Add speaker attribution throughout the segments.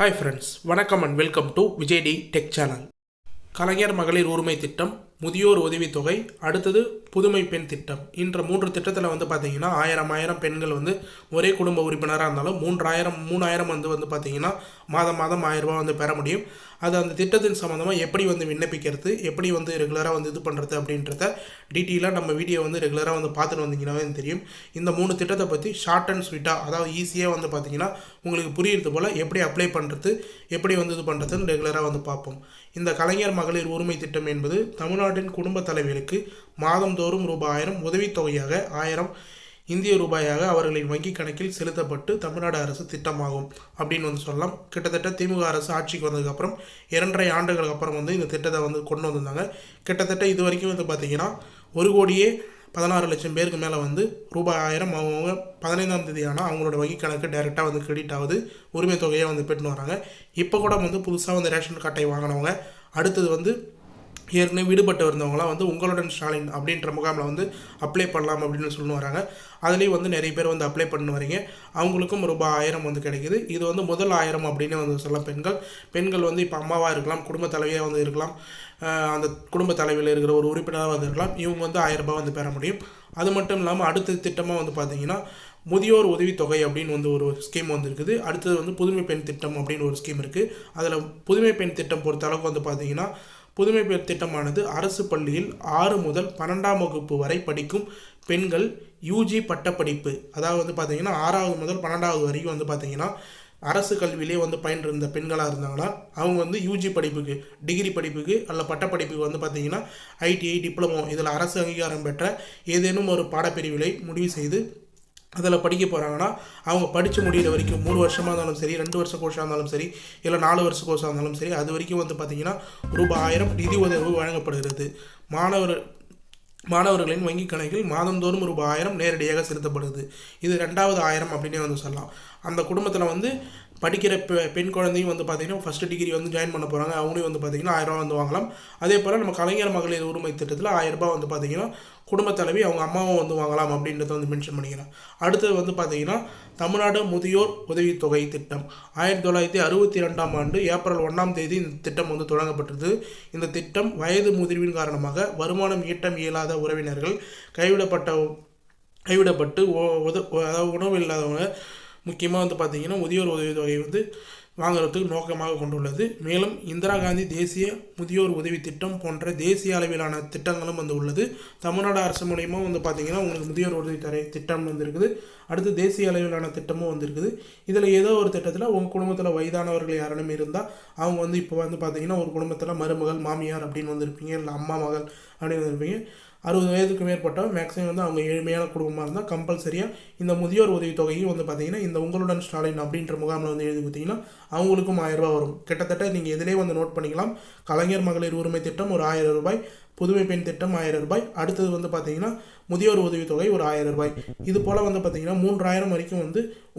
Speaker 1: Hi friends, வணக்கம் and welcome to Vijay D Tech Channel. கலைஞர் மகளிர் உரிமை திட்டம், முதியோர் உதவித்தொகை, அடுத்தது புதுமை பெண் திட்டம். இந்த 3 திட்டத்தில் பார்த்தீங்கன்னா 1000 பெண்கள் ஒரே குடும்ப உறுப்பினராக இருந்தாலும் 3000 பார்த்தீங்கன்னா மாதம் 1000 ரூபாய் பெற முடியும். அது அந்த திட்டத்தின் சம்மந்தமாக எப்படி விண்ணப்பிக்கிறது, எப்படி ரெகுலராக இது பண்ணுறது அப்படின்றத டீட்டெயிலாக நம்ம வீடியோ ரெகுலராக பார்த்துட்டு வந்தீங்கன்னாவே தெரியும். இந்த 3 திட்டத்தை பற்றி ஷார்ட் அண்ட் ஸ்வீட்டாக, அதாவது ஈஸியாக பார்த்தீங்கன்னா உங்களுக்கு புரியுறது போல் எப்படி அப்ளை பண்ணுறது, எப்படி இது பண்ணுறதுன்னு ரெகுலராக பார்ப்போம். இந்த கலைஞர் மகளிர் உரிமை திட்டம் என்பது தமிழ்நாட்டின் குடும்ப தலைவிகளுக்கு மாதந்தோறும் ரூபாய் 1000 உதவித்தொகையாக 1000 இந்திய ரூபாயாக அவர்களின் வங்கி கணக்கில் செலுத்தப்பட்டு தமிழ்நாடு அரசு திட்டமாகும் அப்படின்னு சொல்லலாம். கிட்டத்தட்ட திமுக அரசு ஆட்சிக்கு வந்ததுக்கப்புறம் 2.5 ஆண்டுகளுக்கு அப்புறம் இந்த திட்டத்தை கொண்டு வந்திருந்தாங்க. கிட்டத்தட்ட இது வரைக்கும் பார்த்தீங்கன்னா 1,16,00,000 பேருக்கு மேலே ரூபாய் 1000 அவங்க 15ஆம் தேதி ஆனால் அவங்களோட வங்கி கணக்கு டைரெக்டாக கிரெடிட் ஆகுது, உரிமை தொகையை பெற்றுன்னு வராங்க. இப்போ கூட புதுசாக ரேஷன் கார்டை வாங்கினவங்க, அடுத்தது ஏற்கனவே விடுபட்டு இருந்தவங்களாம் உங்களுடன் ஸ்டாலின் அப்படின்ற முகாமில் அப்ளை பண்ணலாம் அப்படின்னு சொல்லி வராங்க. அதுலேயும் நிறைய பேர் அப்ளை பண்ணி வரீங்க. அவங்களுக்கும் ரூபாய் 1000 கிடைக்கிது. இது முதல் 1000 அப்படின்னு சொல்லலாம். பெண்கள் இப்போ அம்மாவாக இருக்கலாம், குடும்ப தலைவியாக இருக்கலாம், அந்த குடும்ப தலைவியில் இருக்கிற ஒரு உறுப்பினராக இருக்கலாம். இவங்க 1000 ரூபாய் பெற முடியும். அது மட்டும் இல்லாமல் அடுத்த திட்டமாக பார்த்தீங்கன்னா முதியோர் உதவித்தொகை அப்படின்னு ஒரு ஸ்கீம் இருக்குது. அடுத்தது புதுமை பெண் திட்டம் அப்படின்னு ஒரு ஸ்கீம் இருக்குது. அதில் புதுமை பெண் திட்டம் பொறுத்த அளவுக்கு பார்த்தீங்கன்னா புதுமை பெண் திட்டமானது அரசு பள்ளியில் 6 முதல் 12ஆம் வகுப்பு வரை படிக்கும் பெண்கள் யூஜி பட்டப்படிப்பு, அதாவது பார்த்தீங்கன்னா 6வது முதல் 12வது வரைக்கும் பார்த்தீங்கன்னா அரசு கல்வியிலே பயின்றிருந்த பெண்களாக இருந்தாங்கன்னா அவங்க யூஜி படிப்புக்கு, டிகிரி படிப்புக்கு அல்ல பட்டப்படிப்புக்கு பார்த்தீங்கன்னா ஐடிஐ, டிப்ளமோ இதில் அரசு அங்கீகாரம் பெற்ற ஏதேனும் ஒரு பாடப்பிரிவிலை முடிவு செய்து அதில் படிக்க போகிறாங்கன்னா அவங்க படித்து முடிகிற வரைக்கும் 3 வருஷமாக இருந்தாலும் சரி, 2 வருஷ கோர்ஸாக இருந்தாலும் சரி, இல்லை 4 வருஷ கோர்ஸாக இருந்தாலும் சரி, அது வரைக்கும் பார்த்திங்கன்னா ரூபாய் 1000 நிதி உதவி வழங்கப்படுகிறது. மாணவர்களின் வங்கி கணக்கில் மாதந்தோறும் ரூபாய் 1000 நேரடியாக செலுத்தப்படுது. இது 2வது 1000 அப்படின்னே சொல்லலாம். அந்த குடும்பத்தில் படிக்கிற பெண் குழந்தையும் பார்த்திங்கன்னா ஃபஸ்ட்டு டிகிரி ஜாயின் பண்ண போகிறாங்க. அவங்களையும் பார்த்திங்கன்னா 1000 ரூபா வாங்கலாம். அதே போல் நம்ம கலைஞர் மகளிர் உரிமை திட்டத்தில் 1000 ரூபாய் பார்த்திங்கன்னா குடும்ப தலைவி அவங்க அம்மாவும் வாங்கலாம் அப்படின்றத மென்ஷன் பண்ணிக்கிறேன். அடுத்தது பார்த்திங்கன்னா தமிழ்நாடு முதியோர் உதவித்தொகை திட்டம் 1962ஆம் ஆண்டு ஏப்ரல் 1ஆம் தேதி இந்த திட்டம் தொடங்கப்பட்டது. இந்த திட்டம் வயது முதிர்வின் காரணமாக வருமானம் ஈட்ட இயலாத உறவினர்கள், கைவிடப்பட்டு உணவு இல்லாதவங்க, முக்கியமாக பார்த்திங்கன்னா முதியோர் உதவித்தொகை வாங்குறதுக்கு நோக்கமாக கொண்டுள்ளது. மேலும் இந்திரா காந்தி தேசிய முதியோர் உதவி திட்டம் போன்ற தேசிய அளவிலான திட்டங்களும் உள்ளது. தமிழ்நாடு அரசு மூலியமாக பார்த்திங்கன்னா உங்களுக்கு முதியோர் உதவித்தொகை திட்டம் இருக்குது. அடுத்து தேசிய அளவிலான திட்டமும் இருக்குது. இதில் ஏதோ ஒரு திட்டத்தில் உங்கள் குடும்பத்தில் வயதானவர்கள் யாரும் இருந்தால் அவங்க இப்போ பார்த்திங்கன்னா ஒரு குடும்பத்தில் மருமகள், மாமியார் அப்படின்னு இருப்பீங்க, இல்லை அம்மா மகள் அப்படின்னு இருப்பீங்க. 60 வயதுக்கு மேற்பட்டவங்க மேக்ஸிமம் அவங்க ஏழ்மையான குடும்பமாக இருந்தால் கம்பல்சரியாக இந்த முதியோர் உதவித்தொகையும் பார்த்திங்கன்னா இந்த உங்களுடன் ஸ்டாலின் அப்படின்ற முகாமில் எழுதி கொடுத்தீங்கன்னா அவங்களுக்கும் 1000 ரூபாய் வரும். கிட்டத்தட்ட நீங்கள் இதிலே நோட் பண்ணிக்கலாம். கலைஞர் மகளிர் உரிமை திட்டம் ஒரு 1000 ரூபாய், புதுமை பெண் திட்டம் 1000 ரூபாய், அடுத்தது பார்த்திங்கன்னா முதியோர் உதவித்தொகை ஒரு 1000 ரூபாய். இது போல் பார்த்திங்கன்னா 3000 வரைக்கும்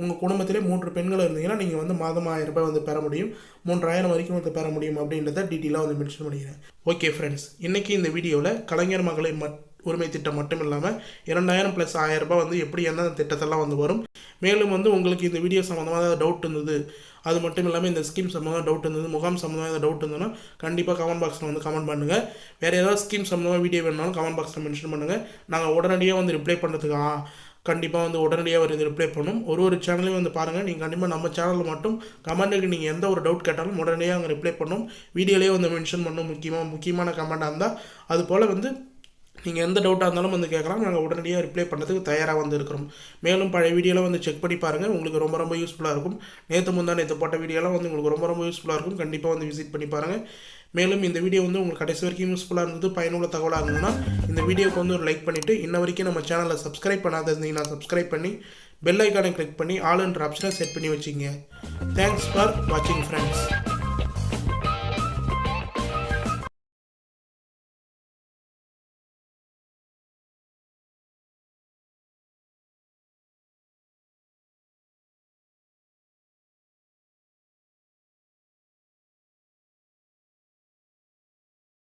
Speaker 1: உங்கள் குடும்பத்திலே 3 பெண்கள் இருந்தீங்கன்னா நீங்கள் மாதம் 1000 ரூபாய் பெற முடியும். 3000 வரைக்கும் பெற முடியும் அப்படின்றத டீட்டெயிலாக மென்ஷன் பண்ணிக்கிறேன். ஓகே ஃப்ரெண்ட்ஸ், இன்றைக்கி இந்த வீடியோவில் கலைஞர் மகளிர் உரிமை திட்டம் மட்டும் இல்லாமல் 2000 + 1000 ரூபாய் எப்படி எந்தெந்த திட்டத்தெல்லாம் வரும். மேலும் உங்களுக்கு இந்த வீடியோ சம்மந்தமாக டவுட் இருந்தது, அது மட்டும் இல்லாமல் இந்த ஸ்கீம் சம்மந்தமாக டவுட் இருந்தது, முகாம் சம்மந்தமாக ஏதாவது டவுட் இருந்ததுன்னா கண்டிப்பாக கமெண்ட் பாக்ஸில் கமெண்ட் பண்ணுங்கள். வேறு ஏதாவது ஸ்கீம் சம்மந்தமாக வீடியோ வேணுனாலும் கமெண்ட் பாக்ஸில் மென்ஷன் பண்ணுங்கள். நாங்கள் உடனடியாக ரிப்ளை பண்ணுறதுக்கு கண்டிப்பாக உடனடியாக ரிப்ளை பண்ணும். ஒரு சேனலையும் பாருங்கள். நீங்கள் கண்டிப்பாக நம்ம சேனலில் மட்டும் கமெண்ட்டுக்கு நீங்கள் எந்த ஒரு டவுட் கேட்டாலும் உடனடியாக அங்கே ரிப்ளை பண்ணும். வீடியோலேயே மென்ஷன் பண்ணும். முக்கியமான கமெண்டாக இருந்தால் அது போல் நீங்கள் எந்த டவுட்டாக இருந்தாலும் கேட்கலாம். நாங்கள் உடனடியாக ரிப்ளை பண்ணுறதுக்கு தயாராக இருக்கிறோம். மேலும் பழைய வீடியோலாம் செக் பண்ணி பாருங்கள். உங்களுக்கு ரொம்ப யூஸ்ஃபுல்லாக இருக்கும். நேற்று போட்ட வீடியோலாம் உங்களுக்கு ரொம்ப யூஸ்ஃபுல்லாக இருக்கும். கண்டிப்பாக விசிட் பண்ணி பாருங்கள். மேலும் இந்த வீடியோ உங்களுக்கு கடைசி வரைக்கும் யூஸ்ஃபுல்லாக இருந்தது, பயனுள்ள தகவலாக இருந்ததுன்னா இந்த வீடியோக்கு ஒரு லைக் பண்ணிவிட்டு, இன்ன வரைக்கும் நம்ம சேனலை சப்ஸ்கிரைப் பண்ணாத இருந்தீங்கன்னா சப்ஸ்கிரைப் பண்ணி பெல் ஐக்கானை கிளிக் பண்ணி ஆல் என்ற ஆப்ஷனை செட் பண்ணி வச்சுங்க. தேங்க்ஸ் ஃபார் வாட்சிங் ஃப்ரெண்ட்ஸ்.